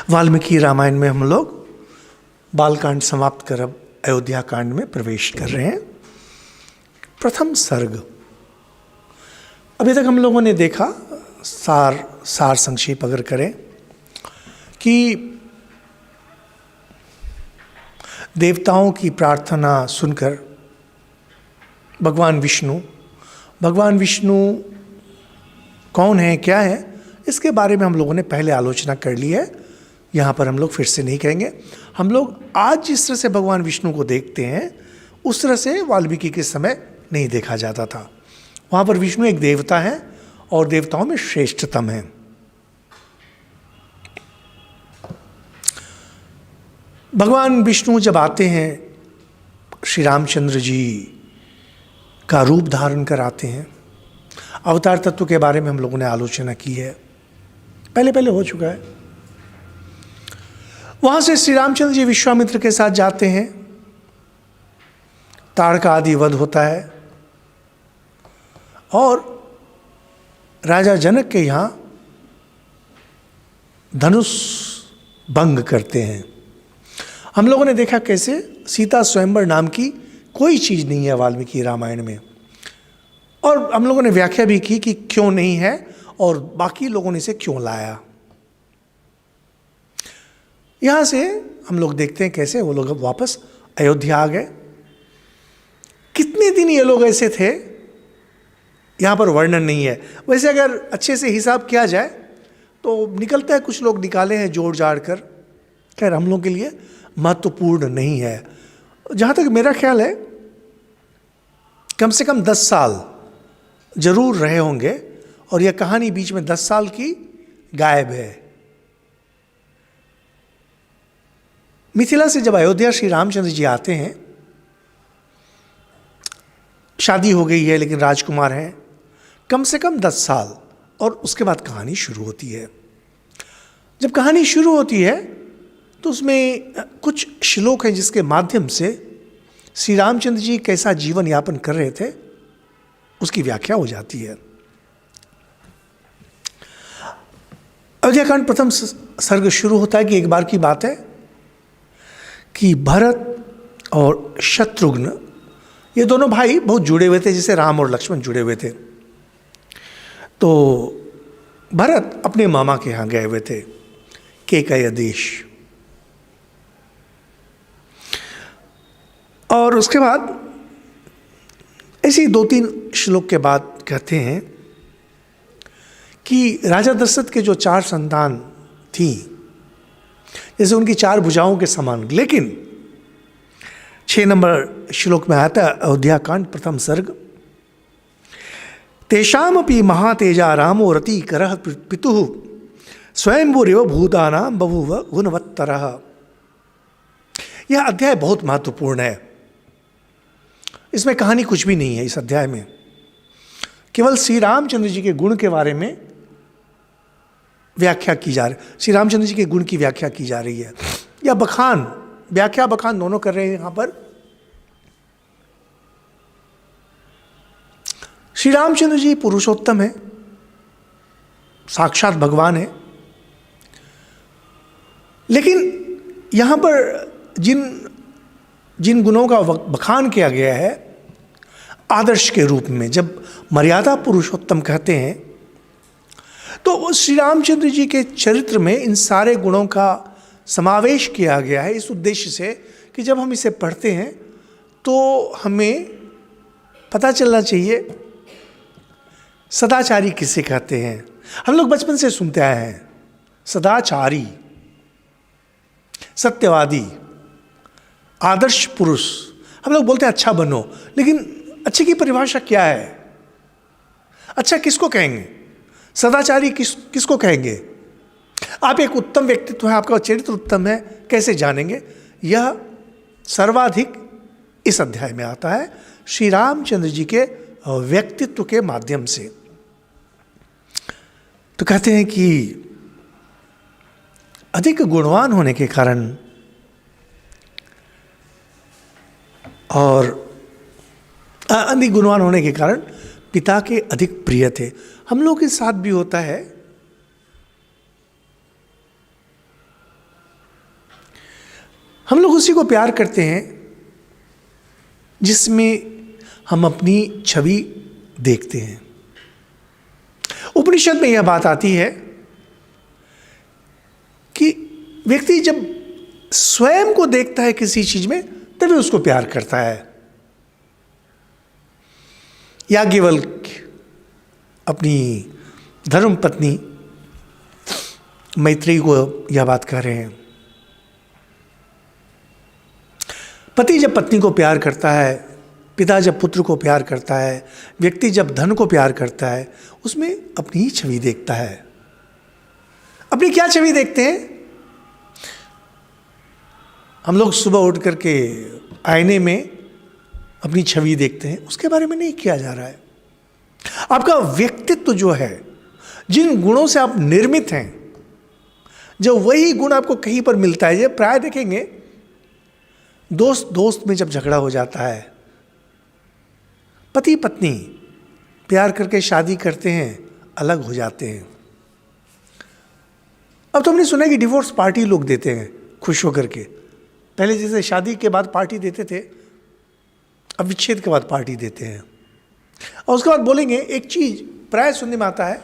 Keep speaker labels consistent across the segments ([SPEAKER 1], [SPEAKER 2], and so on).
[SPEAKER 1] वाल्मीकि रामायण में हम लोग बालकांड समाप्त कर अब अयोध्या कांड में प्रवेश कर रहे हैं। प्रथम सर्ग। अभी तक हम लोगों ने देखा, सार संक्षेप अगर करें, कि देवताओं की प्रार्थना सुनकर भगवान विष्णु कौन है, क्या है, इसके बारे में हम लोगों ने पहले आलोचना कर ली है। यहाँ पर हम लोग फिर से नहीं कहेंगे। हम लोग आज जिस तरह से भगवान विष्णु को देखते हैं उस तरह से वाल्मीकि के समय नहीं देखा जाता था। वहाँ पर विष्णु एक देवता है और देवताओं में श्रेष्ठतम है। भगवान विष्णु जब आते हैं, श्री रामचंद्र जी का रूप धारण कर आते हैं। अवतार तत्व के बारे में हम लोगों ने आलोचना की है, पहले हो चुका है। वहां से श्री रामचंद्र जी विश्वामित्र के साथ जाते हैं, ताड़का आदि वध होता है और राजा जनक के यहां धनुष भंग करते हैं। हम लोगों ने देखा कैसे सीता स्वयंवर नाम की कोई चीज नहीं है वाल्मीकि रामायण में, और हम लोगों ने व्याख्या भी की कि क्यों नहीं है और बाकी लोगों ने इसे क्यों लाया। यहां से हम लोग देखते हैं कैसे वो लोग वापस अयोध्या आ गए। कितने दिन ये लोग ऐसे थे यहां पर वर्णन नहीं है। वैसे अगर अच्छे से हिसाब किया जाए तो निकलता है, कुछ लोग निकाले हैं जोड़ जाड़ कर, खैर हम लोग के लिए महत्वपूर्ण नहीं है। जहां तक मेरा ख्याल है कम से कम 10 साल जरूर रहे होंगे, और यह कहानी बीच में 10 साल की गायब है। मिथिला से जब अयोध्या श्री रामचंद्र जी आते हैं, शादी हो गई है लेकिन राजकुमार हैं, कम से कम 10 साल, और उसके बाद कहानी शुरू होती है। जब कहानी शुरू होती है तो उसमें कुछ श्लोक हैं जिसके माध्यम से श्री रामचंद्र जी कैसा जीवन यापन कर रहे थे उसकी व्याख्या हो जाती है। अयोध्याकांड प्रथम सर्ग शुरू होता है कि एक बार की बात है कि भरत और शत्रुघ्न, ये दोनों भाई बहुत जुड़े हुए थे, जैसे राम और लक्ष्मण जुड़े हुए थे। तो भरत अपने मामा के यहाँ गए हुए थे, केकय देश, और उसके बाद ऐसी 2-3 श्लोक के बाद कहते हैं कि राजा दशरथ के जो 4 संतान थी, जैसे उनकी 4 भुजाओं के समान, लेकिन 6 नंबर श्लोक में आता है अयोध्या कांड प्रथम सर्ग, तेषामपि महातेजा रामो रति करः पितुः स्वयंभूरिव भूतानां बभूव गुणवत्तरः। यह अध्याय बहुत महत्वपूर्ण है। इसमें कहानी कुछ भी नहीं है। इस अध्याय में केवल श्री रामचंद्र जी के गुण के बारे में व्याख्या की जा रही, श्री रामचंद्र जी के गुण की व्याख्या की जा रही है, या बखान, व्याख्या बखान दोनों कर रहे हैं। यहां पर श्री रामचंद्र जी पुरुषोत्तम है, साक्षात भगवान है, लेकिन यहां पर जिन गुणों का बखान किया गया है आदर्श के रूप में, जब मर्यादा पुरुषोत्तम कहते हैं तो श्री रामचंद्र जी के चरित्र में इन सारे गुणों का समावेश किया गया है, इस उद्देश्य से कि जब हम इसे पढ़ते हैं तो हमें पता चलना चाहिए सदाचारी किसे कहते हैं। हम लोग बचपन से सुनते आए हैं सदाचारी, सत्यवादी, आदर्श पुरुष। हम लोग बोलते हैं अच्छा बनो, लेकिन अच्छे की परिभाषा क्या है? अच्छा किसको कहेंगे? सदाचारी किसको कहेंगे? आप एक उत्तम व्यक्तित्व है, आपका चरित्र उत्तम है, कैसे जानेंगे? यह सर्वाधिक इस अध्याय में आता है श्री रामचंद्र जी के व्यक्तित्व के माध्यम से। तो कहते हैं कि अधिक गुणवान होने के कारण और अधिक गुणवान होने के कारण पिता के अधिक प्रिय थे। हम लोग के साथ भी होता है हम लोग उसी को प्यार करते हैं जिसमें हम अपनी छवि देखते हैं। उपनिषद में यह बात आती है कि व्यक्ति जब स्वयं को देखता है किसी चीज में तभी उसको प्यार करता है। याज्ञवल्क्य अपनी धर्म पत्नी मैत्रेयी को यह बात कह रहे हैं। पति जब पत्नी को प्यार करता है, पिता जब पुत्र को प्यार करता है, व्यक्ति जब धन को प्यार करता है, उसमें अपनी ही छवि देखता है। अपनी क्या छवि देखते हैं? हम लोग सुबह उठ करके आईने में अपनी छवि देखते हैं, उसके बारे में नहीं किया जा रहा है। आपका व्यक्तित्व जो है, जिन गुणों से आप निर्मित हैं, जब वही गुण आपको कहीं पर मिलता है, जब प्राय देखेंगे दोस्त दोस्त में जब झगड़ा हो जाता है, पति पत्नी प्यार करके शादी करते हैं, अलग हो जाते हैं। अब तो हमने सुना कि डिवोर्स पार्टी लोग देते हैं खुश होकर के। पहले जैसे शादी के बाद पार्टी देते थे, अब विच्छेद के बाद पार्टी देते हैं। और उसके बाद बोलेंगे एक चीज प्राय सुनने में आता है,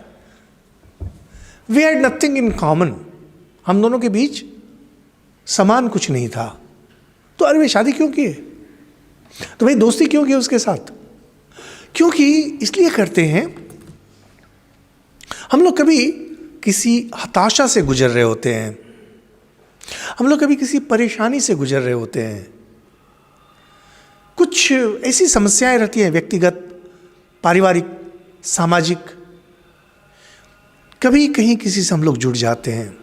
[SPEAKER 1] we had nothing in common, हम दोनों के बीच समान कुछ नहीं था। तो अरे वे शादी क्यों किए? तो भाई दोस्ती क्यों की उसके साथ? क्योंकि इसलिए करते हैं, हम लोग कभी किसी हताशा से गुजर रहे होते हैं, हम लोग कभी किसी परेशानी से गुजर रहे होते हैं, कुछ ऐसी समस्याएं रहती हैं व्यक्तिगत, पारिवारिक, सामाजिक, कभी कहीं किसी से हम लोग जुड़ जाते हैं।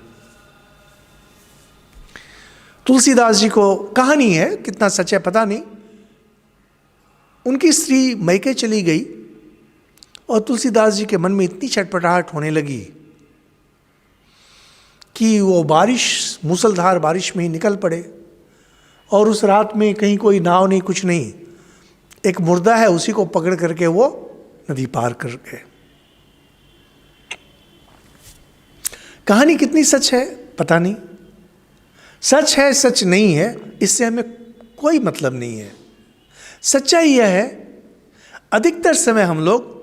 [SPEAKER 1] तुलसीदास जी को कहानी है, कितना सच है पता नहीं, उनकी स्त्री मैके चली गई और तुलसीदास जी के मन में इतनी छटपटाहट होने लगी कि वो बारिश, मूसलधार बारिश में ही निकल पड़े। और उस रात में कहीं कोई नाव नहीं, कुछ नहीं, एक मुर्दा है, उसी को पकड़ करके वो नदी पार कर गए। कहानी कितनी सच है पता नहीं, सच है सच नहीं है इससे हमें कोई मतलब नहीं है। सच्चाई यह है, अधिकतर समय हम लोग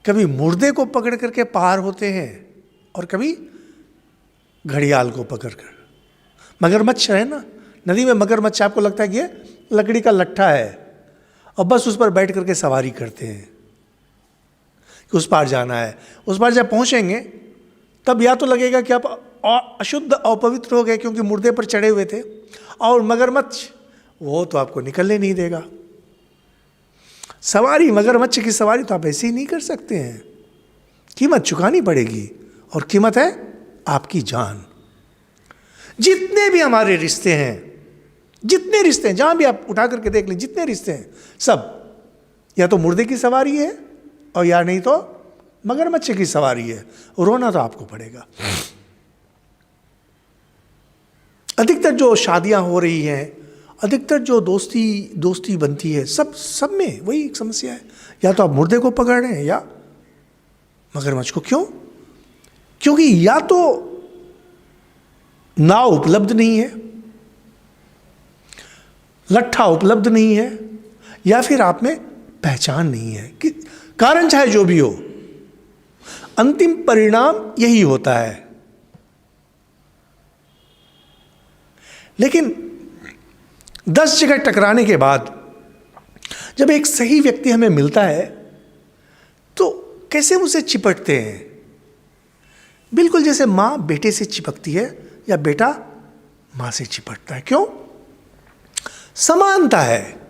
[SPEAKER 1] कभी मुर्दे को पकड़ करके पार होते हैं और कभी घड़ियाल को पकड़कर। मगरमच्छ है ना, नदी में मगरमच्छ आपको लगता है कि ये लकड़ी का लट्ठा है और बस उस पर बैठ करके सवारी करते हैं कि उस पार जाना है। उस पार जब पहुंचेंगे तब या तो लगेगा कि आप अशुद्ध अपवित्र हो गए क्योंकि मुर्दे पर चढ़े हुए थे, और मगरमच्छ वो तो आपको निकलने नहीं देगा। सवारी, मगरमच्छ की सवारी तो आप ऐसे ही नहीं कर सकते हैं, कीमत चुकानी पड़ेगी, और कीमत है आपकी जान। जितने भी हमारे रिश्ते हैं, जितने रिश्ते हैं, जहां भी आप उठा करके देख लें, जितने रिश्ते हैं सब या तो मुर्दे की सवारी है और या नहीं तो मगरमच्छ की सवारी है। रोना तो आपको पड़ेगा। अधिकतर जो शादियां हो रही हैं, अधिकतर जो दोस्ती बनती है, सब में वही एक समस्या है, या तो आप मुर्दे को पकड़ रहे हैं या मगरमच्छ को। क्यों? क्योंकि या तो नाव उपलब्ध नहीं है, लट्ठा उपलब्ध नहीं है, या फिर आप में पहचान नहीं है। कि कारण चाहे जो भी हो, अंतिम परिणाम यही होता है। लेकिन 10 जगह टकराने के बाद जब एक सही व्यक्ति हमें मिलता है तो कैसे उसे चिपटते हैं? बिल्कुल जैसे मां बेटे से चिपकती है या बेटा मां से चिपटता है। क्यों? समानता है।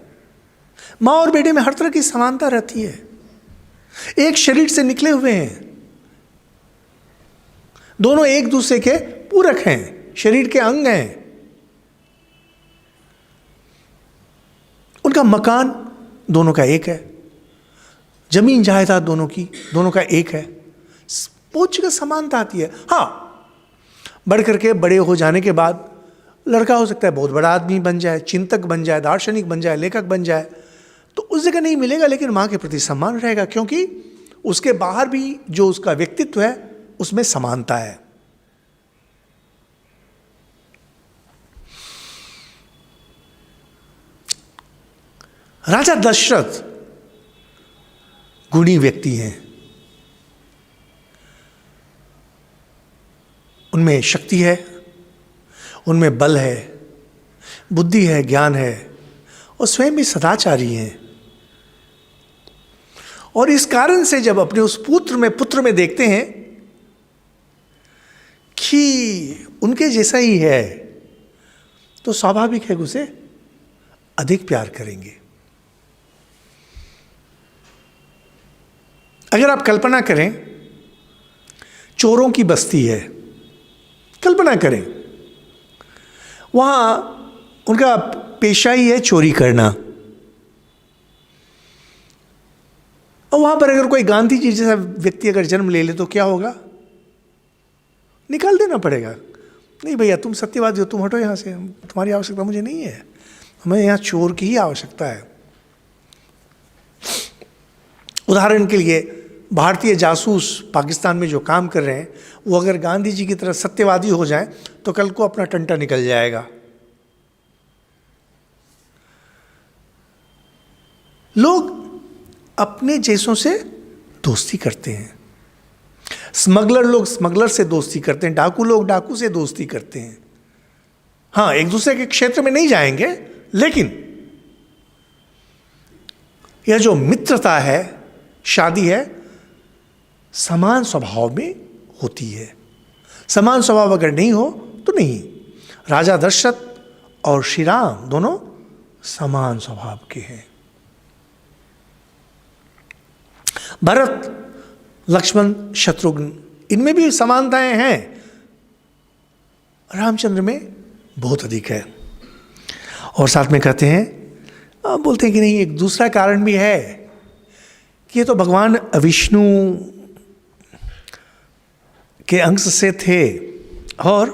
[SPEAKER 1] मां और बेटे में हर तरह की समानता रहती है, एक शरीर से निकले हुए हैं, दोनों एक दूसरे के पूरक हैं, शरीर के अंग हैं। उनका मकान दोनों का एक है, जमीन जायदाद दोनों का एक है, बहुत जगह समानता आती है। हाँ, बढ़ करके बड़े हो जाने के बाद लड़का हो सकता है बहुत बड़ा आदमी बन जाए, चिंतक बन जाए, दार्शनिक बन जाए, लेखक बन जाए, तो उस जगह नहीं मिलेगा, लेकिन मां के प्रति सम्मान रहेगा, क्योंकि उसके बाहर भी जो उसका व्यक्तित्व है उसमें समानता है। राजा दशरथ गुणी व्यक्ति हैं, उनमें शक्ति है, उनमें बल है, बुद्धि है, ज्ञान है, और स्वयं भी सदाचारी हैं। और इस कारण से जब अपने उस पुत्र में देखते हैं कि उनके जैसा ही है, तो स्वाभाविक है कि उसे अधिक प्यार करेंगे। अगर आप कल्पना करें, चोरों की बस्ती है, कल्पना करें, वहां उनका पेशा ही है चोरी करना, और वहां पर अगर कोई गांधी जी जैसा व्यक्ति अगर जन्म ले ले तो क्या होगा? निकाल देना पड़ेगा। नहीं भैया, तुम सत्यवादी हो, तुम हटो यहां से, तुम्हारी आवश्यकता मुझे नहीं है, हमें यहां चोर की ही आवश्यकता है। उदाहरण के लिए, भारतीय जासूस पाकिस्तान में जो काम कर रहे हैं, वो अगर गांधी जी की तरह सत्यवादी हो जाएं तो कल को अपना टंटा निकल जाएगा। लोग अपने जैसों से दोस्ती करते हैं, लोग स्मगलर से दोस्ती करते हैं, डाकू लोग डाकू से दोस्ती करते हैं। हाँ, एक दूसरे के क्षेत्र में नहीं जाएंगे, लेकिन यह जो मित्रता है, शादी है, समान स्वभाव में होती है। समान स्वभाव अगर नहीं हो तो नहीं। राजा दशरथ और श्री राम दोनों समान स्वभाव के हैं। भरत, लक्ष्मण, शत्रुघ्न, इनमें भी समानताएं हैं, रामचंद्र में बहुत अधिक है। और साथ में कहते हैं, बोलते हैं कि नहीं, एक दूसरा कारण भी है कि ये तो भगवान विष्णु के अंश से थे और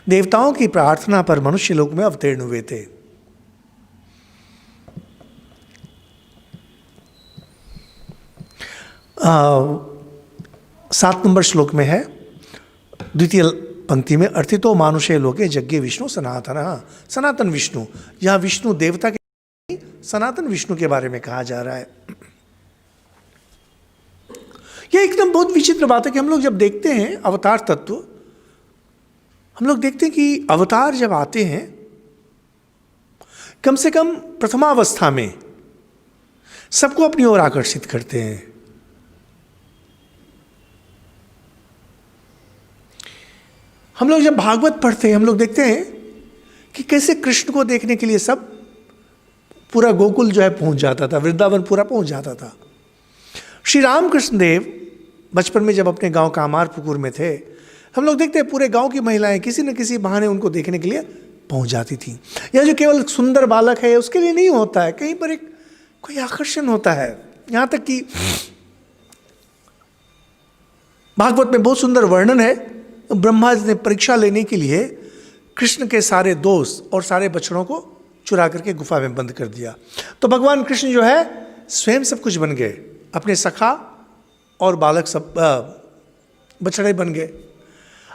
[SPEAKER 1] देवताओं की प्रार्थना पर मनुष्य लोक में अवतीर्ण हुए थे। 7 नंबर श्लोक में है, द्वितीय पंक्ति में, अर्थितो मानुषे लोके यज्ञ विष्णु सनातन। सनातन विष्णु, यह विष्णु देवता के, सनातन विष्णु के बारे में कहा जा रहा है। यह एकदम बहुत विचित्र बात है कि हम लोग जब देखते हैं अवतार तत्व, हम लोग देखते हैं कि अवतार जब आते हैं, कम से कम प्रथमावस्था में सबको अपनी ओर आकर्षित करते हैं। हम लोग जब भागवत पढ़ते हैं, हम लोग देखते हैं कि कैसे कृष्ण को देखने के लिए सब, पूरा गोकुल जो है पहुंच जाता था, वृंदावन पूरा पहुंच जाता था। श्री रामकृष्ण देव बचपन में जब अपने गांव कामारपुकुर में थे, हम लोग देखते हैं पूरे गांव की महिलाएं किसी न किसी बहाने उनको देखने के लिए पहुंच जाती थी। यह जो केवल सुंदर बालक है उसके लिए नहीं होता है, कहीं पर एक कोई आकर्षण होता है। यहां तक कि भागवत में बहुत सुंदर वर्णन है, ब्रह्मा जी ने परीक्षा लेने के लिए कृष्ण के सारे दोस्त और सारे बछड़ों को चुरा करके गुफा में बंद कर दिया। तो भगवान कृष्ण जो है स्वयं सब कुछ बन गए, अपने सखा और बालक सब बछड़े बन गए।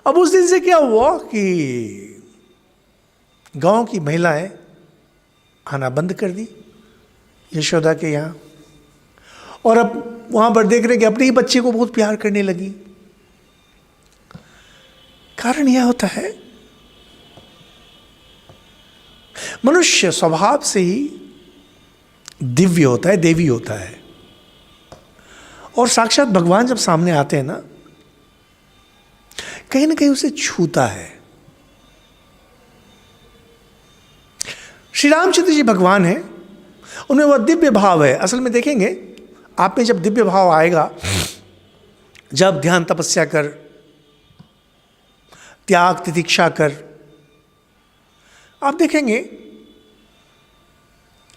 [SPEAKER 1] अब उस दिन से क्या हुआ कि गांव की महिलाएं आना बंद कर दी यशोदा के यहाँ, और अब वहां पर देख रहे कि अपने ही बच्चे को बहुत प्यार करने लगी। कारण यह होता है, मनुष्य स्वभाव से ही दिव्य होता है, देवी होता है, और साक्षात भगवान जब सामने आते हैं ना, कहीं ना कहीं उसे छूता है। श्री रामचंद्र जी भगवान हैं, उनमें वह दिव्य भाव है। असल में देखेंगे आप में जब दिव्य भाव आएगा, जब ध्यान तपस्या कर, त्याग तितिक्षा कर, आप देखेंगे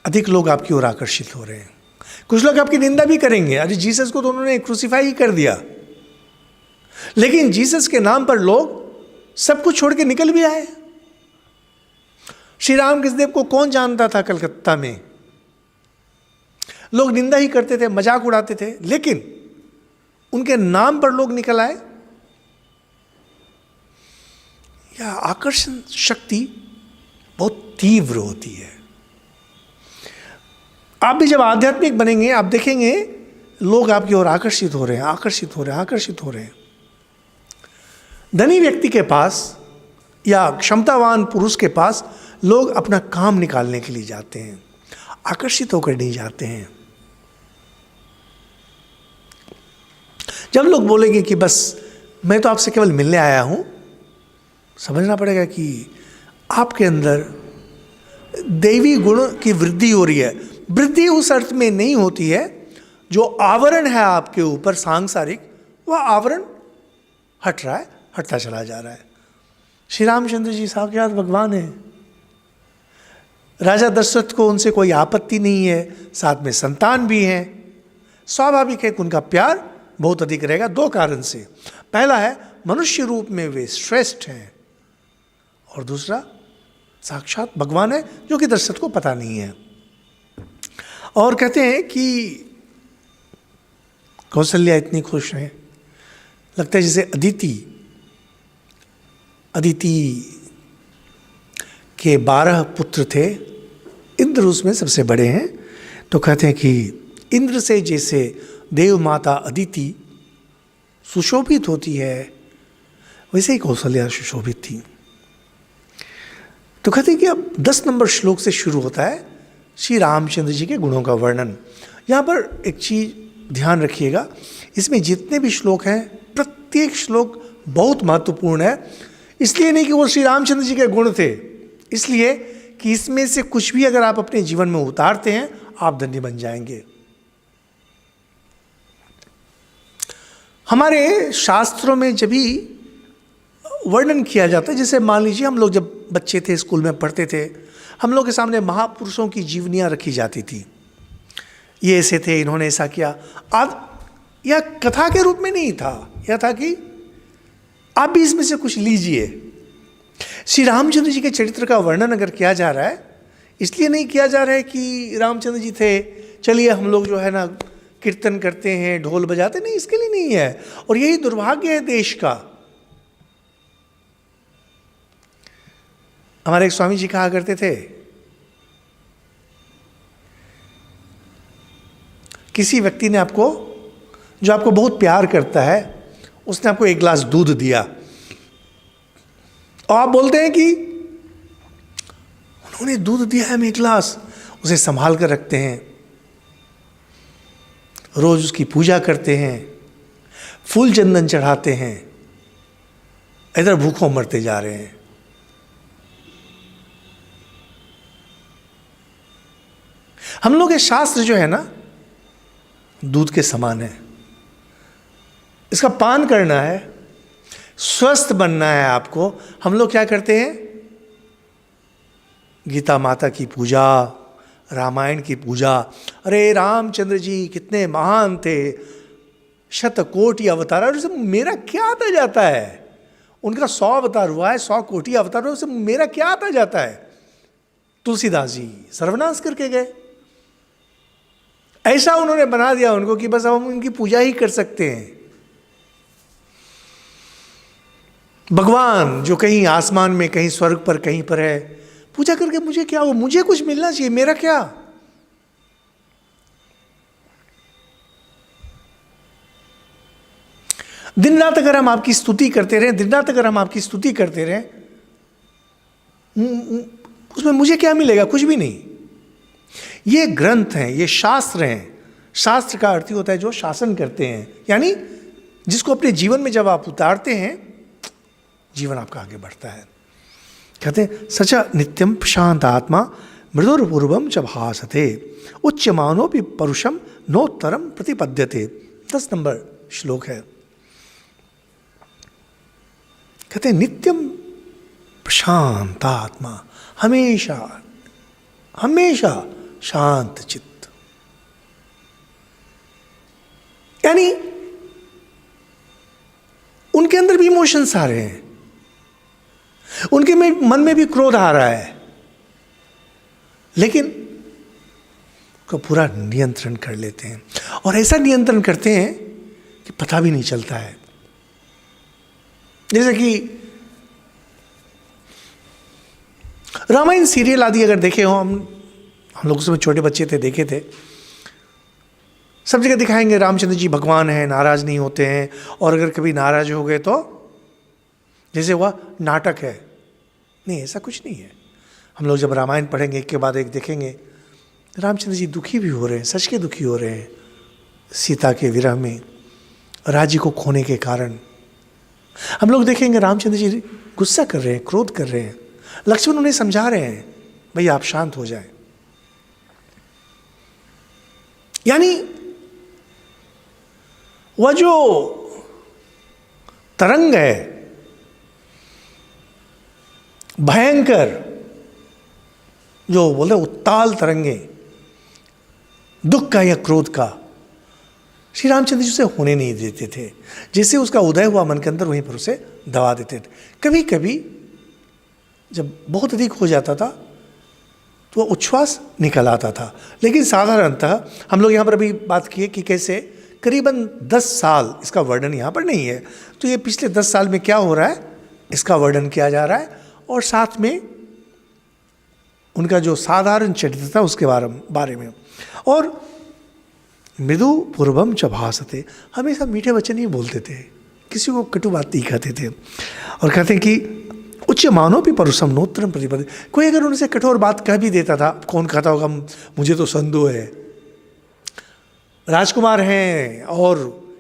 [SPEAKER 1] अधिक लोग आपकी ओर आकर्षित हो रहे हैं। कुछ लोग आपकी निंदा भी करेंगे, अरे जीसस को तो उन्होंने क्रूसीफाई ही कर दिया, लेकिन जीसस के नाम पर लोग सब कुछ छोड़ के निकल भी आए। श्री राम कृष्ण देव को कौन जानता था? कलकत्ता में लोग निंदा ही करते थे, मजाक उड़ाते थे, लेकिन उनके नाम पर लोग निकल आए। यह आकर्षण शक्ति बहुत तीव्र होती है। आप भी जब आध्यात्मिक बनेंगे आप देखेंगे लोग आपकी ओर आकर्षित हो रहे हैं, आकर्षित हो रहे हैं, आकर्षित हो रहे हैं। धनी व्यक्ति के पास या क्षमतावान पुरुष के पास लोग अपना काम निकालने के लिए जाते हैं, आकर्षित होकर नहीं जाते हैं। जब लोग बोलेंगे कि बस मैं तो आपसे केवल मिलने आया हूं, समझना पड़ेगा कि आपके अंदर दैवी गुण की वृद्धि हो रही है। वृद्धि उस अर्थ में नहीं होती है, जो आवरण है आपके ऊपर सांसारिक, वह आवरण हट रहा है, हटता चला जा रहा है। श्री रामचंद्र जी साक्षात भगवान है। राजा दशरथ को उनसे कोई आपत्ति नहीं है, साथ में संतान भी हैं। स्वाभाविक है कि उनका प्यार बहुत अधिक रहेगा, दो कारण से। पहला है मनुष्य रूप में वे श्रेष्ठ हैं, और दूसरा साक्षात भगवान है जो कि दशरथ को पता नहीं है। और कहते हैं कि कौशल्या इतनी खुश है, लगता है जैसे अदिति के 12 पुत्र थे, इंद्र उसमें सबसे बड़े हैं। तो कहते हैं कि इंद्र से जैसे देव माता अदिति सुशोभित होती है, वैसे ही कौशल्या सुशोभित थी। तो कहते हैं कि अब 10 नंबर श्लोक से शुरू होता है श्री रामचंद्र जी के गुणों का वर्णन। यहाँ पर एक चीज ध्यान रखिएगा, इसमें जितने भी श्लोक हैं प्रत्येक श्लोक बहुत महत्वपूर्ण है। इसलिए नहीं कि वो श्री रामचंद्र जी के गुण थे, इसलिए कि इसमें से कुछ भी अगर आप अपने जीवन में उतारते हैं आप धन्य बन जाएंगे। हमारे शास्त्रों में जब भी वर्णन किया जाता है, जैसे मान लीजिए हम लोग जब बच्चे थे, स्कूल में पढ़ते थे, हम लोग के सामने महापुरुषों की जीवनियाँ रखी जाती थी। ये ऐसे थे, इन्होंने ऐसा किया। आज यह कथा के रूप में नहीं था, यह था कि आप भी इसमें से कुछ लीजिए। श्री रामचंद्र जी के चरित्र का वर्णन अगर किया जा रहा है, इसलिए नहीं किया जा रहा है कि रामचंद्र जी थे, चलिए हम लोग जो है ना कीर्तन करते हैं, ढोल बजाते, नहीं, इसके लिए नहीं है। और यही दुर्भाग्य है देश का। हमारे एक स्वामी जी कहा करते थे, किसी व्यक्ति ने आपको, जो आपको बहुत प्यार करता है, उसने आपको एक गिलास दूध दिया और आप बोलते हैं कि उन्होंने दूध दिया है, हमें एक गिलास, उसे संभाल कर रखते हैं, रोज उसकी पूजा करते हैं, फूल चंदन चढ़ाते हैं, इधर भूखों मरते जा रहे हैं। हम लोग के शास्त्र जो है ना दूध के समान है, इसका पान करना है, स्वस्थ बनना है आपको। हम लोग क्या करते हैं, गीता माता की पूजा, रामायण की पूजा, अरे रामचंद्र जी कितने महान थे, शतकोटि अवतार, और उससे मेरा क्या आता जाता है? उनका 100 अवतार हुआ है, 100 कोटि अवतार हुआ, उससे मेरा क्या आता जाता है? तुलसीदास जी सर्वनाश करके गए, ऐसा उन्होंने बना दिया उनको कि बस अब हम उनकी पूजा ही कर सकते हैं। भगवान जो कहीं आसमान में, कहीं स्वर्ग पर, कहीं पर है, पूजा करके मुझे क्या, वो मुझे कुछ मिलना चाहिए, मेरा क्या? दिन रात अगर हम आपकी स्तुति करते रहे, दिन रात अगर हम आपकी स्तुति करते रहे, उसमें मुझे क्या मिलेगा? कुछ भी नहीं। ये ग्रंथ हैं, ये शास्त्र हैं। शास्त्र का अर्थ ही होता है जो शासन करते हैं, यानी जिसको अपने जीवन में जब आप उतारते हैं, जीवन आपका आगे बढ़ता है। कहते हैं सचा नित्यम प्रशांत आत्मा मृदुर्पूर्वम च भासते उच्यमानो भी परुषम नोत्तरम प्रतिपद्यते। 10 नंबर श्लोक है। कहते हैं नित्यम प्रशांत आत्मा, हमेशा हमेशा शांत चित्त, यानी उनके अंदर भी इमोशंस आ रहे हैं, उनके मन में भी क्रोध आ रहा है, लेकिन उसको पूरा नियंत्रण कर लेते हैं। और ऐसा नियंत्रण करते हैं कि पता भी नहीं चलता है। जैसे कि रामायण सीरियल आदि अगर देखे हो, हम लोग उसमें छोटे बच्चे थे, देखे थे, सब जगह दिखाएंगे रामचंद्र जी भगवान हैं, नाराज नहीं होते हैं, और अगर कभी नाराज हो गए तो जैसे वह नाटक है। नहीं, ऐसा कुछ नहीं है। हम लोग जब रामायण पढ़ेंगे एक के बाद एक देखेंगे रामचंद्र जी दुखी भी हो रहे हैं, सच के दुखी हो रहे हैं सीता के विरह में, राज्य को खोने के कारण। हम लोग देखेंगे रामचंद्र जी गुस्सा कर रहे हैं, क्रोध कर रहे हैं, लक्ष्मण उन्हें समझा रहे हैं भैया आप शांत हो जाएं। यानी वह जो तरंग है भयंकर, जो बोले उत्ताल तरंगे दुख का या क्रोध का, श्री रामचंद्र जी उसे होने नहीं देते थे। जैसे उसका उदय हुआ मन के अंदर वहीं पर उसे दबा देते थे। कभी कभी जब बहुत अधिक हो जाता था तो वह उच्छ्वास निकल आता था, लेकिन साधारणतः हम लोग यहाँ पर अभी बात किए कि कैसे करीबन 10 साल, इसका वर्णन यहाँ पर नहीं है, तो ये पिछले 10 साल में क्या हो रहा है इसका वर्णन किया जा रहा है, और साथ में उनका जो साधारण चरित्र था उसके बारे में। और मृदु पूर्वम च भासते, हमेशा मीठे वचन ही बोलते थे, किसी को कटु बात नहीं कहते थे। और कहते हैं कि उच्च मानो भी परुषम नोत्रम प्रतिपद, कोई अगर उनसे कठोर बात कह भी देता था, कौन कहता होगा मुझे तो संदेह है, राजकुमार हैं और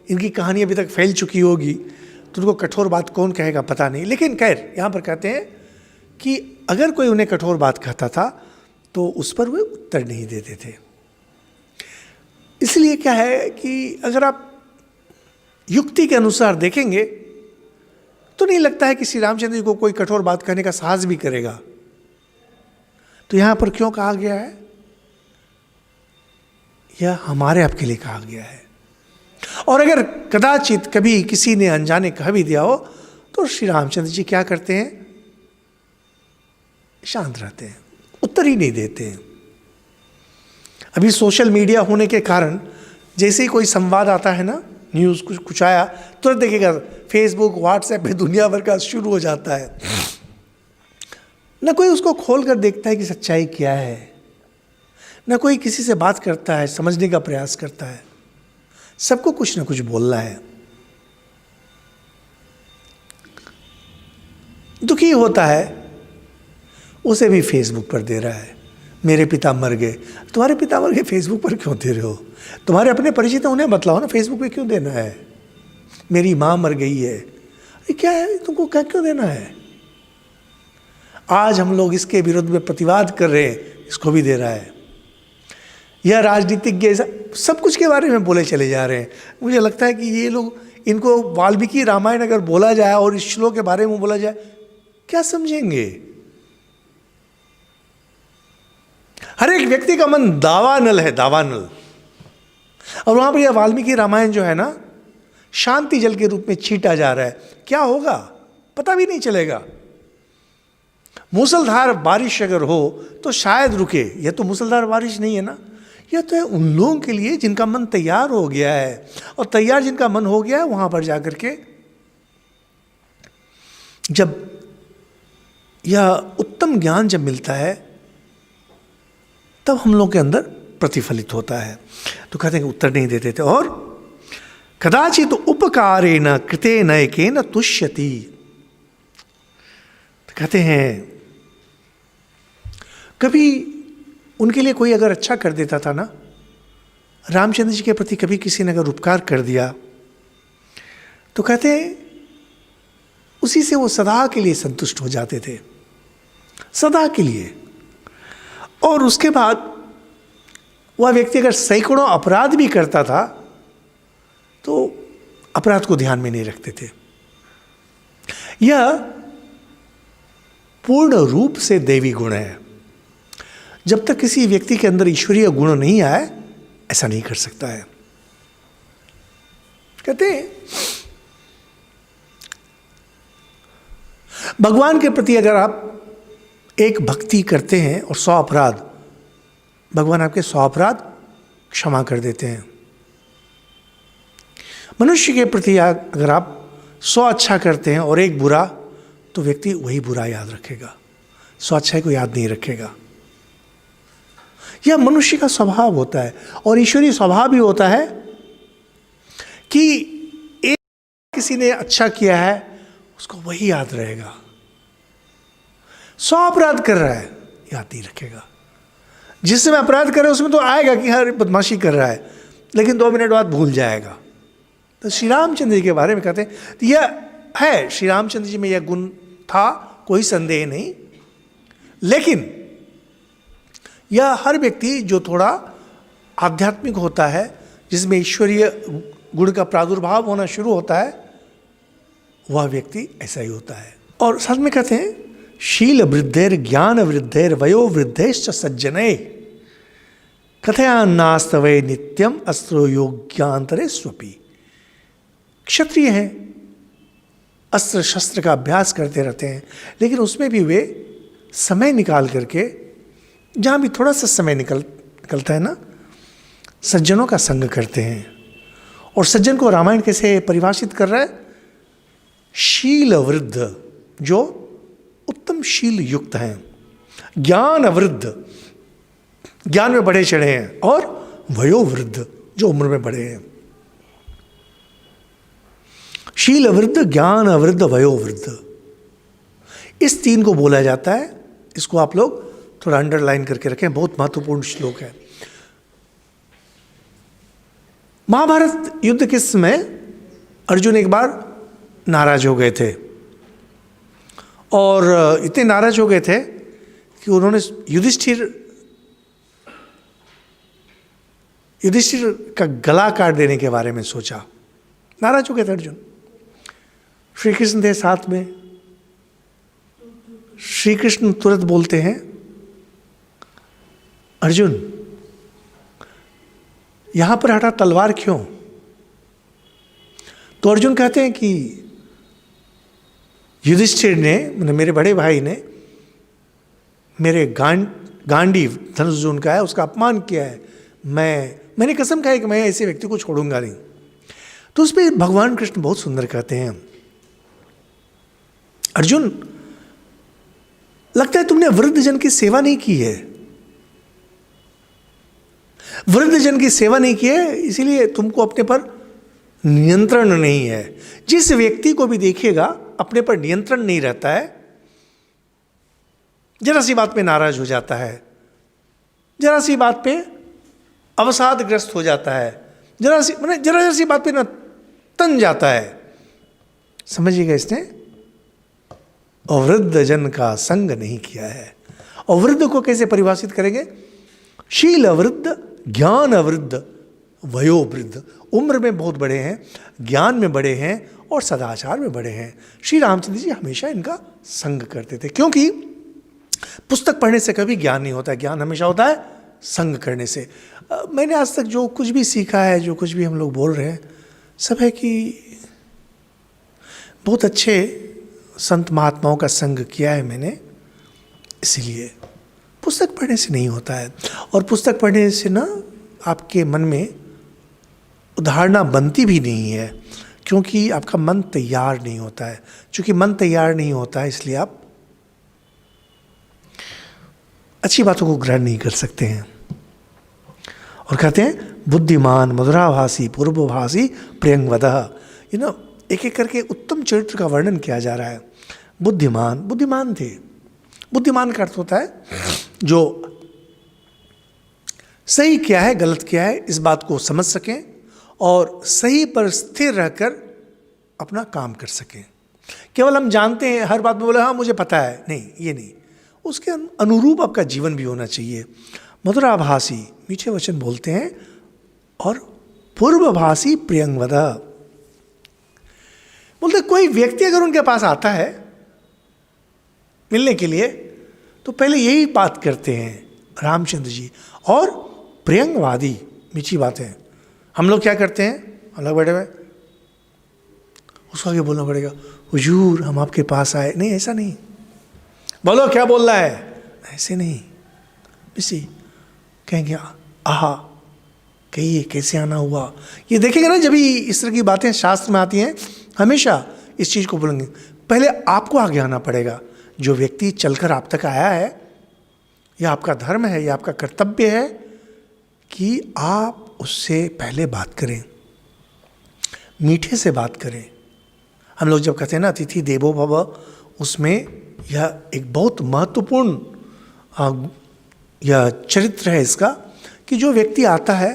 [SPEAKER 1] इनकी कहानी अभी तक फैल चुकी होगी, तो उनको कठोर बात कौन कहेगा पता नहीं। लेकिन खैर यहाँ पर कहते हैं कि अगर कोई उन्हें कठोर बात कहता था तो उस पर वे उत्तर नहीं देते थे। इसलिए क्या है कि अगर आप युक्ति के अनुसार देखेंगे तो नहीं लगता है कि श्री रामचंद्र जी को कोई कठोर बात कहने का साहस भी करेगा। तो यहां पर क्यों कहा गया है? यह हमारे आपके लिए कहा गया है। और अगर कदाचित कभी किसी ने अनजाने कह भी दिया हो तो श्री रामचंद्र जी क्या करते हैं? शांत रहते हैं, उत्तर ही नहीं देते हैं। अभी सोशल मीडिया होने के कारण जैसे ही कोई संवाद आता है ना, न्यूज़ कुछ आया, तुरंत देखिएगा फेसबुक व्हाट्सएप पे दुनिया भर का शुरू हो जाता है। न कोई उसको खोल कर देखता है कि सच्चाई क्या है, न कोई किसी से बात करता है, समझने का प्रयास करता है। सबको कुछ न कुछ बोलना है। दुखी होता है उसे भी फेसबुक पर दे रहा है, मेरे पिता मर गए। तुम्हारे पिता मर गए फेसबुक पर क्यों दे रहे हो? तुम्हारे अपने परिचित उन्हें बतलाओ ना, फेसबुक पे क्यों देना है? मेरी माँ मर गई है, अरे क्या है, तुमको क्या क्यों देना है? आज हम लोग इसके विरुद्ध में प्रतिवाद कर रहे हैं, इसको भी दे रहा है। यह राजनीतिज्ञ सब कुछ के बारे में बोले चले जा रहे हैं। मुझे लगता है कि ये लोग, इनको वाल्मीकि रामायण अगर बोला जाए और इस श्लोक के बारे में बोला जाए, क्या समझेंगे? हर एक व्यक्ति का मन दावानल है, दावानल। और वहां पर यह वाल्मीकि रामायण जो है ना, शांति जल के रूप में छीटा जा रहा है। क्या होगा पता भी नहीं चलेगा। मूसलधार बारिश अगर हो तो शायद रुके, यह तो मूसलधार बारिश नहीं है ना, यह तो है उन लोगों के लिए जिनका मन तैयार हो गया है। और तैयार जिनका मन हो गया है, वहां पर जाकर के जब यह उत्तम ज्ञान जब मिलता है तब हम लोग के अंदर प्रतिफलित होता है। तो कहते हैं कि उत्तर नहीं देते थे। और कदाचित उपकारेण कृते नयकेन तुष्यति, तो कहते हैं कभी उनके लिए कोई अगर अच्छा कर देता था ना, रामचंद्र जी के प्रति कभी किसी ने अगर उपकार कर दिया, तो कहते हैं उसी से वो सदा के लिए संतुष्ट हो जाते थे, सदा के लिए। और उसके बाद वह व्यक्ति अगर सैकड़ों अपराध भी करता था तो अपराध को ध्यान में नहीं रखते थे। यह पूर्ण रूप से दैवी गुण है। जब तक किसी व्यक्ति के अंदर ईश्वरीय गुण नहीं आए, ऐसा नहीं कर सकता है। कहते हैं भगवान के प्रति अगर आप एक भक्ति करते हैं और 100 अपराध, भगवान आपके 100 अपराध क्षमा कर देते हैं। मनुष्य के प्रति अगर आप 100 अच्छा करते हैं और एक बुरा, तो व्यक्ति वही बुरा याद रखेगा, 100 अच्छाई को याद नहीं रखेगा। यह मनुष्य का स्वभाव होता है, और ईश्वरीय स्वभाव भी होता है कि एक किसी ने अच्छा किया है उसको वही याद रहेगा। 100 अपराध कर रहा है, याद नहीं रखेगा। जिस समय अपराध कर रहा है उसमें तो आएगा कि हर बदमाशी कर रहा है, लेकिन 2 मिनट बाद भूल जाएगा। तो श्री रामचंद्र जी के बारे में कहते हैं, तो यह है, श्री रामचंद्र जी में यह गुण था, कोई संदेह नहीं। लेकिन यह हर व्यक्ति जो थोड़ा आध्यात्मिक होता है, जिसमें ईश्वरीय गुण का प्रादुर्भाव होना शुरू होता है, वह व्यक्ति ऐसा ही होता है। और साथ में कहते हैं, शील वृद्धेर ज्ञान वृद्धेर वयो वृद्धेश्च सज्जने कथयान्नास्तवे नित्यम अस्त्रो योग्यांतरे स्वपि। क्षत्रिय हैं, अस्त्र शस्त्र का अभ्यास करते रहते हैं, लेकिन उसमें भी वे समय निकाल करके, जहाँ भी थोड़ा सा समय निकलता है ना, सज्जनों का संग करते हैं। और सज्जन को रामायण कैसे परिभाषित कर रहा है? शील वृद्ध, जो उत्तम शील युक्त हैं, ज्ञान वृद्ध, ज्ञान में बढ़े चढ़े हैं, और वयो वृद्ध, जो उम्र में बढ़े हैं। शील वृद्ध, ज्ञान वृद्ध, वयो वृद्ध, इस 3 को बोला जाता है। इसको आप लोग थोड़ा अंडरलाइन करके रखें, बहुत महत्वपूर्ण श्लोक है। महाभारत युद्ध के समय अर्जुन एक बार नाराज हो गए थे, और इतने नाराज हो गए थे कि उन्होंने युधिष्ठिर का गला काट देने के बारे में सोचा। नाराज हो गए थे अर्जुन। श्री कृष्ण थे साथ में। श्री कृष्ण तुरंत बोलते हैं, अर्जुन यहां पर हटा तलवार क्यों? तो अर्जुन कहते हैं कि युधिष्ठिर ने, मेरे बड़े भाई ने, मेरे गांडीव धनुष जो उनका है उसका अपमान किया है। मैंने कसम खाई कि मैं ऐसे व्यक्ति को छोड़ूंगा नहीं। तो उस पर भगवान कृष्ण बहुत सुंदर कहते हैं, अर्जुन लगता है तुमने वृद्ध जन की सेवा नहीं की है। वृद्ध जन की सेवा नहीं की है, इसीलिए तुमको अपने पर नियंत्रण नहीं है। जिस व्यक्ति को भी देखिएगा अपने पर नियंत्रण नहीं रहता है, जरा सी बात पे नाराज हो जाता है, जरा सी बात पे अवसादग्रस्त हो जाता है, जरा सी बात पे ना तन जाता है, समझिएगा इसने अवृद्ध जन का संग नहीं किया है। अवृद्ध को कैसे परिभाषित करेंगे? शील वृद्ध, ज्ञान वृद्ध, वयो वृद्ध, उम्र में बहुत बड़े हैं, ज्ञान में बड़े हैं, और सदाचार में बड़े हैं। श्री रामचंद्र जी हमेशा इनका संग करते थे, क्योंकि पुस्तक पढ़ने से कभी ज्ञान नहीं होता है, ज्ञान हमेशा होता है संग करने से। मैंने आज तक जो कुछ भी सीखा है, जो कुछ भी हम लोग बोल रहे हैं, सब है कि बहुत अच्छे संत महात्माओं का संग किया है मैंने, इसीलिए पुस्तक पढ़ने से नहीं होता है। और पुस्तक पढ़ने से ना आपके मन में उदाहरणा बनती भी नहीं है, क्योंकि आपका मन तैयार नहीं होता है। क्योंकि मन तैयार नहीं होता है, इसलिए आप अच्छी बातों को ग्रहण नहीं कर सकते हैं। और कहते हैं बुद्धिमान मधुराभासी पूर्वभासी प्रियंगवदः, एक एक करके उत्तम चरित्र का वर्णन किया जा रहा है। बुद्धिमान थे। बुद्धिमान का अर्थ होता है जो सही क्या है गलत क्या है इस बात को समझ सकें और सही पर स्थिर रहकर अपना काम कर सकें। केवल हम जानते हैं, हर बात में बोले हाँ मुझे पता है, नहीं, ये नहीं, उसके अनुरूप आपका जीवन भी होना चाहिए। मधुराभासी, मीठे वचन बोलते हैं, और पूर्वभासी प्रियंगवदः, बोलते कोई व्यक्ति अगर उनके पास आता है मिलने के लिए तो पहले यही बात करते हैं रामचंद्र जी। और प्रियंगवादी, मीठी बातें। हम लोग क्या करते हैं, हम लोग बैठे हुए, उसको आगे बोलना पड़ेगा हुजूर हम आपके पास आए, नहीं ऐसा नहीं, बोलो क्या बोल रहा है, ऐसे नहीं, इसी कहेंगे आहा कहिए कैसे आना हुआ। ये देखेंगे ना, जब भी इस तरह की बातें शास्त्र में आती हैं हमेशा इस चीज़ को बोलेंगे, पहले आपको आगे आना पड़ेगा। जो व्यक्ति चलकर आप तक आया है यह आपका धर्म है, यह आपका कर्तव्य है कि आप उससे पहले बात करें, मीठे से बात करें। हम लोग जब कहते हैं ना अतिथि देवो भव, उसमें यह एक बहुत महत्वपूर्ण यह चरित्र है इसका, कि जो व्यक्ति आता है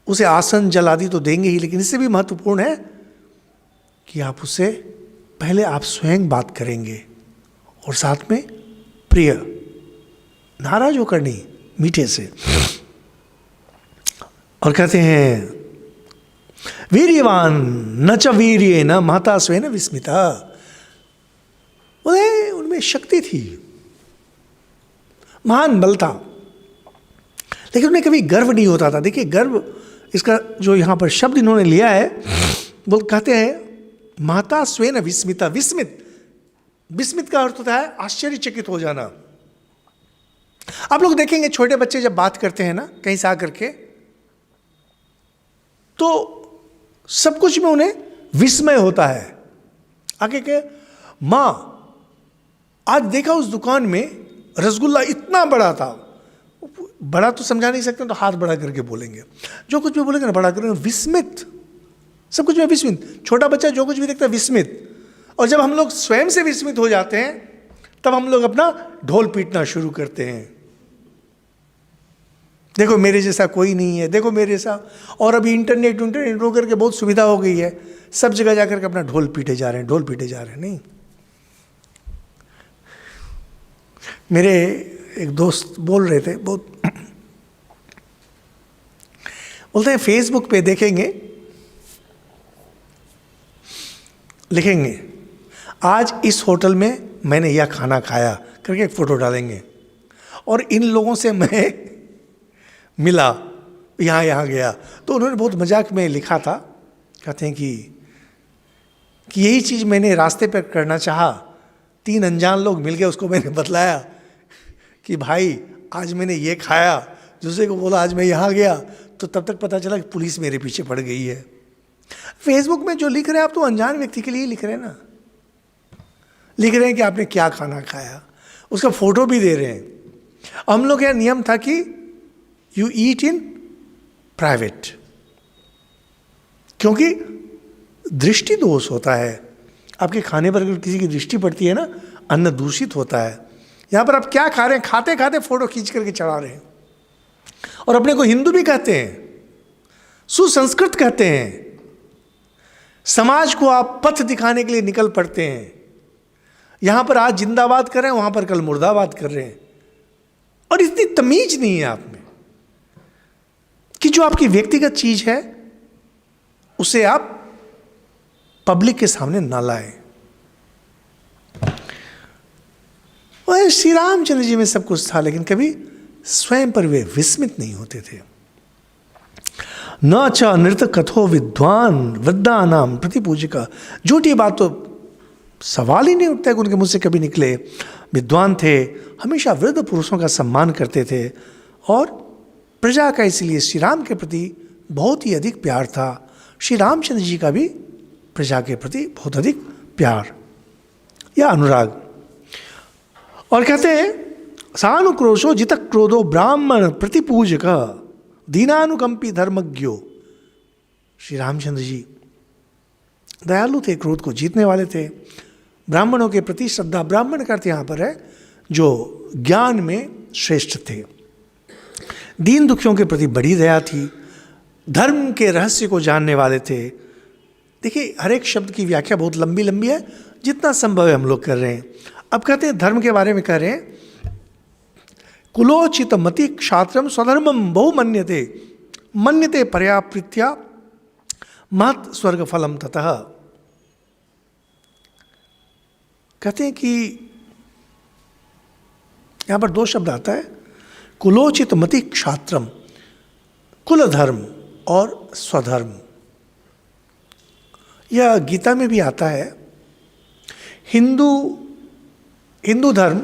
[SPEAKER 1] उसे आसन जल आदि तो देंगे ही, लेकिन इससे भी महत्वपूर्ण है कि आप उससे पहले आप स्वयं बात करेंगे और साथ में प्रिय, नाराज होकर नहीं, मीठे से। और कहते हैं वीर्यवान न च वीर्ये न महता स्वेन विस्मिता, बोले उनमें शक्ति थी, महान बल था, लेकिन उन्हें कभी गर्व नहीं होता था। देखिए गर्व, इसका जो यहां पर शब्द इन्होंने लिया है, वो कहते हैं महता स्वेन विस्मिता। विस्मित, विस्मित का अर्थ होता है आश्चर्यचकित हो जाना। आप लोग देखेंगे छोटे बच्चे जब बात करते हैं ना कहीं से आकर के, तो सब कुछ में उन्हें विस्मय होता है। आगे के मां आज देखा उस दुकान में रसगुल्ला इतना बड़ा था, बड़ा तो समझा नहीं सकते तो हाथ बड़ा करके बोलेंगे, जो कुछ भी बोलेंगे ना बड़ा करेंगे, विस्मित, सब कुछ में विस्मित। छोटा बच्चा जो कुछ भी देखता है विस्मित। और जब हम लोग स्वयं से विस्मित हो जाते हैं तब हम लोग अपना ढोल पीटना शुरू करते हैं, देखो मेरे जैसा कोई नहीं है, देखो मेरे जैसा। और अभी इंटरनेट हो करके बहुत सुविधा हो गई है, सब जगह जाकर के अपना ढोल पीटे जा रहे हैं, ढोल पीटे जा रहे हैं। नहीं, मेरे एक दोस्त बोल रहे थे, बहुत बोलते हैं फेसबुक पे देखेंगे, लिखेंगे आज इस होटल में मैंने यह खाना खाया करके एक फोटो डालेंगे, और इन लोगों से मैं मिला, यहाँ गया। तो उन्होंने बहुत मजाक में लिखा था, कहते हैं कि यही चीज़ मैंने रास्ते पर करना चाहा, 3 अनजान लोग मिल गए, उसको मैंने बतलाया कि भाई आज मैंने ये खाया, दूसरे को बोला आज मैं यहाँ गया, तो तब तक पता चला कि पुलिस मेरे पीछे पड़ गई है। फेसबुक में जो लिख रहे हैं आप तो अनजान व्यक्ति के लिए लिख रहे हैं ना, लिख रहे हैं कि आपने क्या खाना खाया, उसका फोटो भी दे रहे हैं। हम लोग यहाँ नियम था कि यू ईट इन प्राइवेट, क्योंकि दृष्टि दोष होता है। आपके खाने पर अगर किसी की दृष्टि पड़ती है ना, अन्न दूषित होता है। यहाँ पर आप क्या खा रहे हैं, खाते खाते फोटो खींच करके चढ़ा रहे हैं, और अपने को हिंदू भी कहते हैं, सुसंस्कृत कहते हैं। समाज को आप पथ दिखाने के लिए निकल पड़ते हैं। यहां पर आज जिंदाबाद कर रहे हैं, वहां पर कल मुर्दाबाद कर रहे हैं, और इतनी तमीज नहीं है आप में कि जो आपकी व्यक्तिगत चीज है उसे आप पब्लिक के सामने ना लाएं। और श्री रामचंद्र जी में सब कुछ था, लेकिन कभी स्वयं पर वे विस्मित नहीं होते थे। न च नृत कथो विद्वान वृद्धा नाम प्रतिपूजिका, झूठी बात तो सवाल ही नहीं उठता है कि उनके मुंह से कभी निकले। विद्वान थे, हमेशा वृद्ध पुरुषों का सम्मान करते थे, और प्रजा का इसलिए श्री राम के प्रति बहुत ही अधिक प्यार था। श्री रामचंद्र जी का भी प्रजा के प्रति बहुत अधिक प्यार या अनुराग। और कहते हैं सानुक्रोशो जित क्रोधो ब्राह्मण प्रतिपूजक दीनानुकंपी धर्मज्ञो। श्री रामचंद्र जी दयालु थे, क्रोध को जीतने वाले थे, ब्राह्मणों के प्रति श्रद्धा, ब्राह्मण का अर्थ यहाँ पर है जो ज्ञान में श्रेष्ठ थे, दीन दुखियों के प्रति बड़ी दया थी, धर्म के रहस्य को जानने वाले थे। देखिए हर एक शब्द की व्याख्या बहुत लंबी लंबी है, जितना संभव है हम लोग कर रहे हैं। अब कहते हैं धर्म के बारे में कह रहे हैं, कुलोचित मति क्षात्रम स्वधर्मम बहु मन्यते मन्यते पर्याप्रीत्या महत् स्वर्ग फलम ततः। कहते हैं कि यहां पर 2 शब्द आता है, कुलोचित मति क्षात्रम, कुल धर्म और स्वधर्म। यह गीता में भी आता है। हिंदू धर्म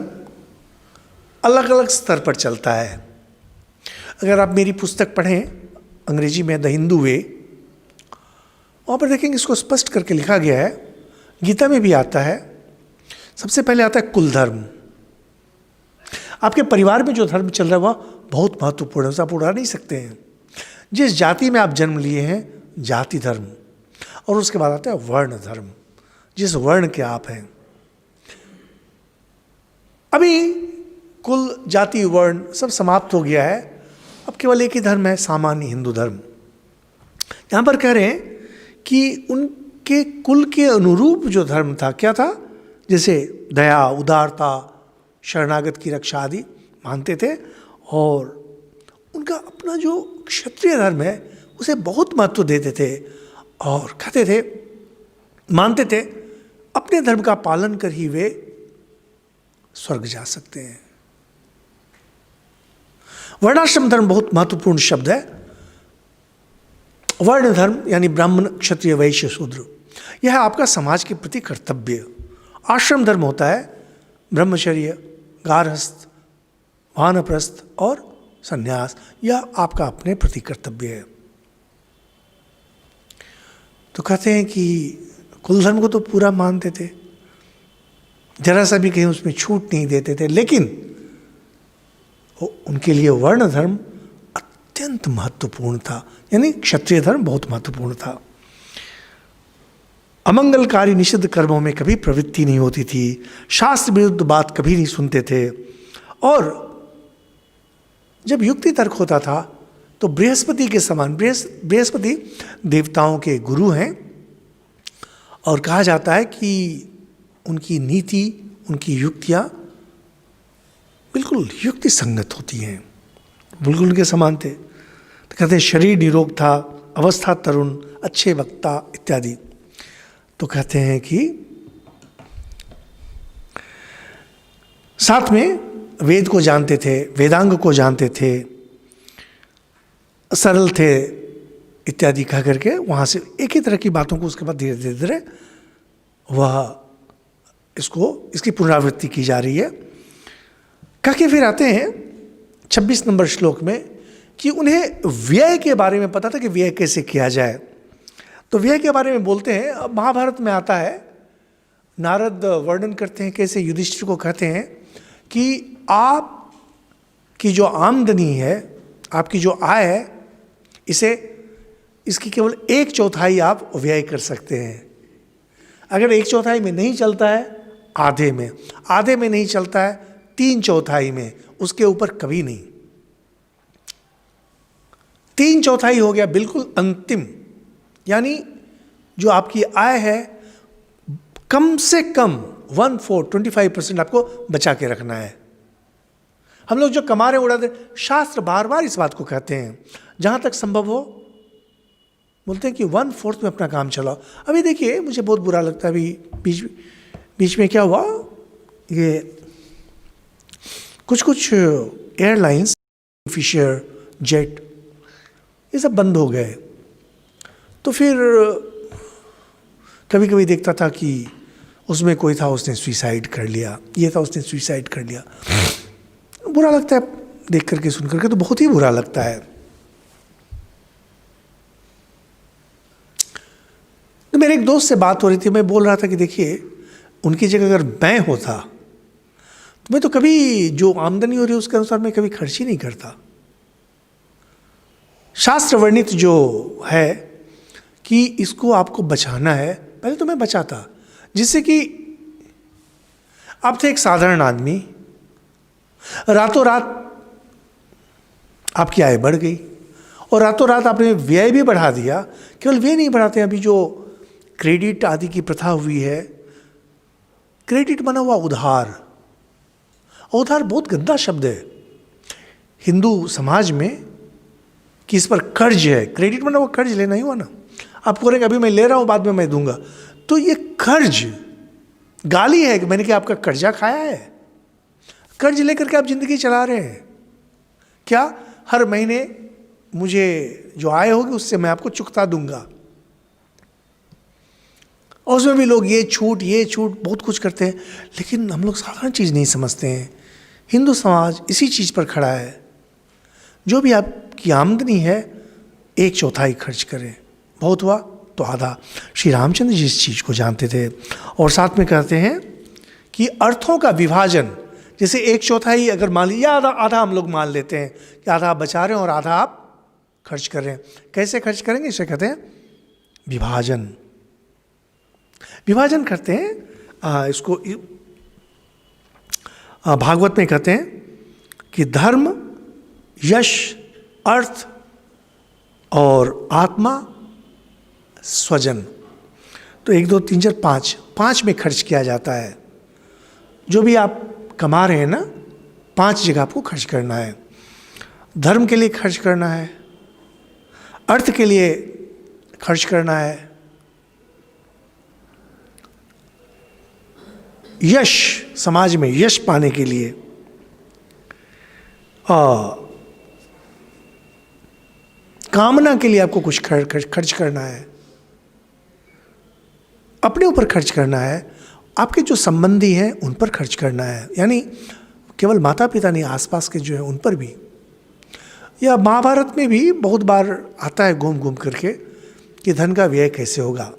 [SPEAKER 1] अलग अलग स्तर पर चलता है। अगर आप मेरी पुस्तक पढ़ें अंग्रेजी में द हिंदू वे, वहाँ पर देखेंगे इसको स्पष्ट करके लिखा गया है, गीता में भी आता है। सबसे पहले आता है कुल धर्म। आपके परिवार में जो धर्म चल रहा है वह बहुत महत्वपूर्ण है, उसे आप उड़ा नहीं सकते हैं। जिस जाति में आप जन्म लिए हैं, जाति धर्म, और उसके बाद आता है वर्ण धर्म, जिस वर्ण के आप हैं। अभी कुल जाति वर्ण सब समाप्त हो गया है, अब केवल एक ही धर्म है, सामान्य हिंदू धर्म। यहां पर कह रहे हैं कि उनके कुल के अनुरूप जो धर्म था, क्या था? जैसे दया, उदारता, शरणागत की रक्षा आदि मानते थे, और उनका अपना जो क्षत्रिय धर्म है उसे बहुत महत्व देते थे, और कहते थे, मानते थे अपने धर्म का पालन कर ही वे स्वर्ग जा सकते हैं। वर्णाश्रम धर्म बहुत महत्वपूर्ण शब्द है। वर्ण धर्म यानी ब्राह्मण, क्षत्रिय, वैश्य, शूद्र, यह है आपका समाज के प्रति कर्तव्य। आश्रम धर्म होता है ब्रह्मचर्य, गारहस्थ, वानप्रस्थ और संन्यास, यह आपका अपने प्रति कर्तव्य है। तो कहते हैं कि कुल धर्म को तो पूरा मानते थे, जरा सा भी कहीं उसमें छूट नहीं देते थे, लेकिन उनके लिए वर्ण धर्म अत्यंत महत्वपूर्ण था, यानी क्षत्रिय धर्म बहुत महत्वपूर्ण था। अमंगलकारी निषिद्ध कर्मों में कभी प्रवृत्ति नहीं होती थी, शास्त्र विरुद्ध बात कभी नहीं सुनते थे, और जब युक्ति तर्क होता था तो बृहस्पति के समान, बृहस्पति देवताओं के गुरु हैं, और कहा जाता है कि उनकी नीति, उनकी युक्तियां बिल्कुल युक्ति संगत होती हैं, बिल्कुल उनके समान थे। तो कहते हैं शरीर निरोग था, अवस्था तरुण, अच्छे वक्ता इत्यादि। तो कहते हैं कि साथ में वेद को जानते थे, वेदांग को जानते थे, सरल थे इत्यादि कह करके वहाँ से एक ही तरह की बातों को उसके बाद धीरे धीरे धीरे वह इसकी पुनरावृत्ति की जा रही है। कह के फिर आते हैं 26 नंबर श्लोक में कि उन्हें व्यय के बारे में पता था कि व्यय कैसे किया जाए। तो व्यय के बारे में बोलते हैं, अब महाभारत में आता है, नारद वर्णन करते हैं कैसे युधिष्ठिर को कहते हैं कि आपकी जो आमदनी है, आपकी जो आय है, इसकी केवल 1/4 आप व्यय कर सकते हैं। अगर 1/4 में नहीं चलता है, आधे में नहीं चलता है, 3/4 में, उसके ऊपर कभी नहीं। 3/4 हो गया बिल्कुल अंतिम, यानी जो आपकी आय है कम से कम 1/4 25% आपको बचा के रखना है। हम लोग जो कमा रहे उड़ाते, शास्त्र बार बार इस बात को कहते हैं, जहां तक संभव हो बोलते हैं कि 1/4 में अपना काम चलाओ। अभी देखिए मुझे बहुत बुरा लगता है, अभी बीच में क्या हुआ, ये कुछ एयरलाइंस, फिशर, जेट, ये सब बंद हो गए। तो फिर कभी कभी देखता था कि उसमें कोई था, उसने सुसाइड कर लिया, ये था उसने सुसाइड कर लिया। बुरा लगता है देख करके, सुन करके, तो बहुत ही बुरा लगता है। तो मेरे एक दोस्त से बात हो रही थी, मैं बोल रहा था कि देखिए उनकी जगह अगर मैं होता तो मैं तो कभी जो आमदनी हो रही है उसके अनुसार मैं कभी खर्च ही नहीं करता। शास्त्र वर्णित जो है कि इसको आपको बचाना है, पहले तो मैं बचाता, जिससे कि आप थे एक साधारण आदमी, रातों रात आपकी आय बढ़ गई और रातों रात आपने व्यय भी बढ़ा दिया। केवल व्यय नहीं बढ़ाते, अभी जो क्रेडिट आदि की प्रथा हुई है, क्रेडिट बना हुआ उधार, उधार बहुत गंदा शब्द है हिंदू समाज में, कि इस पर कर्ज है। क्रेडिट बना हुआ कर्ज लेना ही हुआ ना, आप बोलेंगे अभी मैं ले रहा हूं बाद में मैं दूंगा, तो ये कर्ज गाली है कि मैंने क्या आपका कर्जा खाया है? कर्ज लेकर के आप जिंदगी चला रहे हैं क्या? हर महीने मुझे जो आय होगी उससे मैं आपको चुकता दूंगा। और उसमें भी लोग ये छूट बहुत कुछ करते हैं, लेकिन हम लोग साधारण चीज़ नहीं समझते हैं। हिंदू समाज इसी चीज़ पर खड़ा है, जो भी आपकी आमदनी है 1/4 खर्च करें, बहुत हुआ तो आधा। श्री रामचंद्र जी इस चीज़ को जानते थे, और साथ में कहते हैं कि अर्थों का विभाजन जैसे 1/4 अगर मान लीजिए, आधा आधा हम लोग मान लेते हैं कि आधा आप बचा रहे हैं और आधा आप खर्च कर रहे हैं। कैसे खर्च करेंगे? इसे कहते हैं विभाजन। विभाजन करते हैं, इसको भागवत में कहते हैं कि धर्म, यश, अर्थ और आत्मा, स्वजन। तो 1 2 3 4 5 5 में खर्च किया जाता है। जो भी आप कमा रहे हैं ना, 5 जगह आपको खर्च करना है। धर्म के लिए खर्च करना है, अर्थ के लिए खर्च करना है, यश, समाज में यश पाने के लिए, कामना के लिए आपको कुछ खर्च करना है, अपने ऊपर खर्च करना है, आपके जो संबंधी हैं उन पर खर्च करना है। यानी केवल माता पिता नहीं, आसपास के जो है उन पर भी। या महाभारत में भी बहुत बार आता है घूम घूम करके कि धन का व्यय कैसे होगा।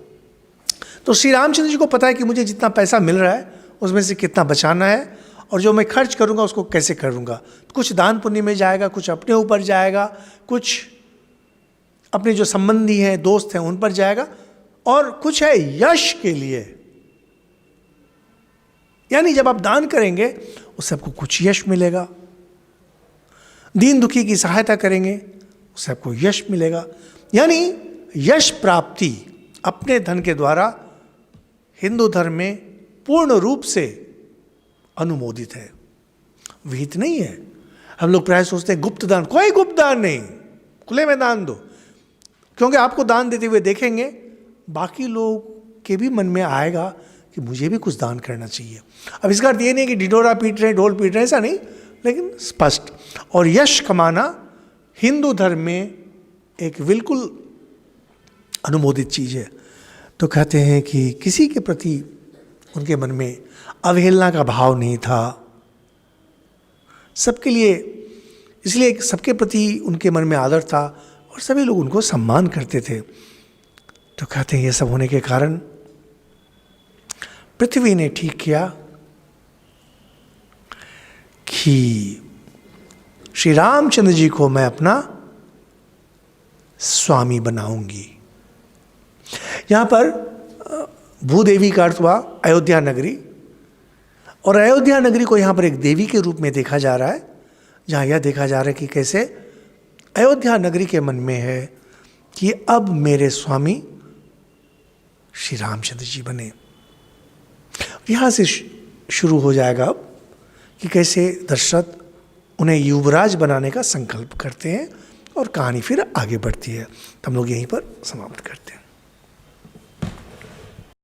[SPEAKER 1] तो श्री रामचंद्र जी को पता है कि मुझे जितना पैसा मिल रहा है उसमें से कितना बचाना है, और जो मैं खर्च करूंगा उसको कैसे करूंगा। कुछ दान पुण्य में जाएगा, कुछ अपने ऊपर जाएगा, कुछ अपने जो संबंधी हैं, दोस्त हैं, उन पर जाएगा, और कुछ है यश के लिए। यानी जब आप दान करेंगे उससे आपको कुछ यश मिलेगा, दीन दुखी की सहायता करेंगे उससे आपको यश मिलेगा। यानी यश प्राप्ति अपने धन के द्वारा हिंदू धर्म में पूर्ण रूप से अनुमोदित है, विहित नहीं है। हम लोग प्राय सोचते हैं गुप्त दान, कोई गुप्त दान नहीं, खुले में दान दो, क्योंकि आपको दान देते हुए देखेंगे बाकी लोग के भी मन में आएगा कि मुझे भी कुछ दान करना चाहिए। अब इसका अर्थ ये नहीं कि ढिढोरा पीट रहे हैं, ढोल पीट रहे हैं, ऐसा नहीं, लेकिन स्पष्ट। और यश कमाना हिंदू धर्म में एक बिल्कुल अनुमोदित चीज है। तो कहते हैं कि किसी के प्रति उनके मन में अवहेलना का भाव नहीं था, सबके लिए, इसलिए सबके प्रति उनके मन में आदर था और सभी लोग उनको सम्मान करते थे। तो कहते हैं ये सब होने के कारण पृथ्वी ने ठीक किया कि श्री रामचंद्र जी को मैं अपना स्वामी बनाऊंगी। यहां पर भूदेवी का अर्थ हुआ अयोध्या नगरी, और अयोध्या नगरी को यहां पर एक देवी के रूप में देखा जा रहा है, जहां यह देखा जा रहा है कि कैसे अयोध्या नगरी के मन में है कि अब मेरे स्वामी श्री रामचंद्र जी बने। यहां से शुरू हो जाएगा अब कि कैसे दशरथ उन्हें युवराज बनाने का संकल्प करते हैं, और कहानी फिर आगे बढ़ती है। तो हम लोग यहीं पर समाप्त करते हैं।